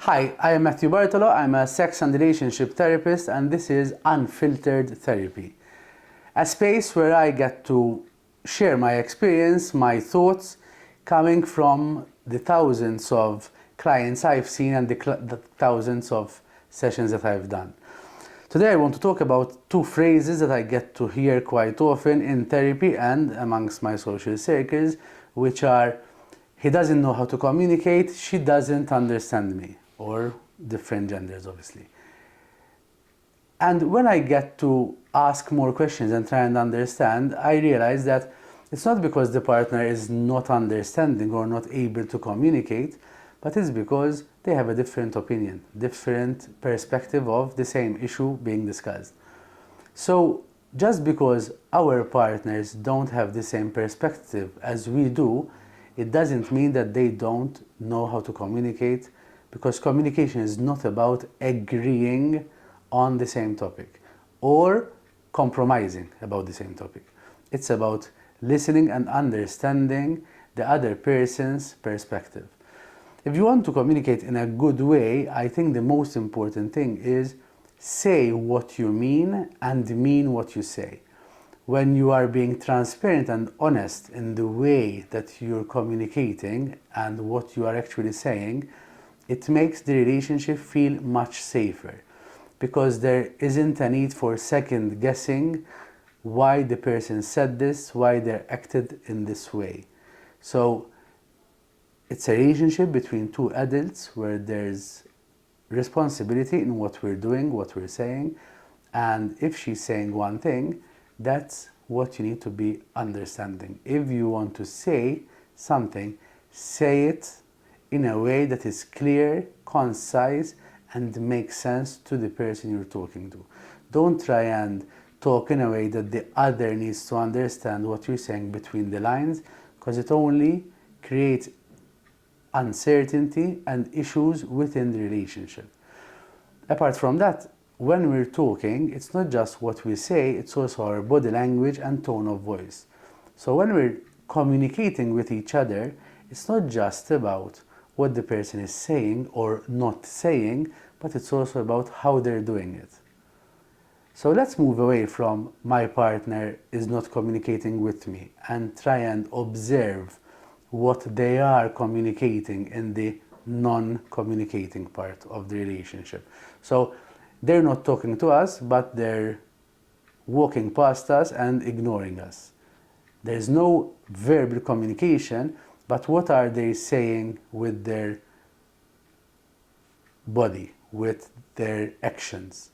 Hi, I am Matthew Bartolo. I'm a sex and relationship therapist, and this is Unfiltered Therapy, a space where I get to share my experience, my thoughts, coming from the thousands of clients I've seen and the thousands of sessions that I've done. Today I want to talk about two phrases that I get to hear quite often in therapy and amongst my social circles, which are, he doesn't know how to communicate, she doesn't understand me, or different genders obviously. And when I get to ask more questions and try and understand, I realize that it's not because the partner is not understanding or not able to communicate, but it's because they have a different opinion, different perspective of the same issue being discussed. So just because our partners don't have the same perspective as we do, it doesn't mean that they don't know how to communicate, because communication is not about agreeing on the same topic or compromising about the same topic. It's about listening and understanding the other person's perspective. If you want to communicate in a good way, I think the most important thing is say what you mean and mean what you say. When you are being transparent and honest in the way that you're communicating and what you are actually saying, it makes the relationship feel much safer, because there isn't a need for second guessing why the person said this, why they acted in this way. So it's a relationship between two adults where there's responsibility in what we're doing, what we're saying, and if she's saying one thing, that's what you need to be understanding. If you want to say something, say it in a way that is clear, concise, and makes sense to the person you're talking to. Don't try and talk in a way that the other needs to understand what you're saying between the lines, because it only creates uncertainty and issues within the relationship. Apart from that, when we're talking, it's not just what we say, it's also our body language and tone of voice. So when we're communicating with each other, it's not just about what the person is saying or not saying, but it's also about how they're doing it. So let's move away from my partner is not communicating with me and try and observe what they are communicating in the non-communicating part of the relationship. So they're not talking to us, but they're walking past us and ignoring us. There's no verbal communication, but what are they saying with their body, with their actions?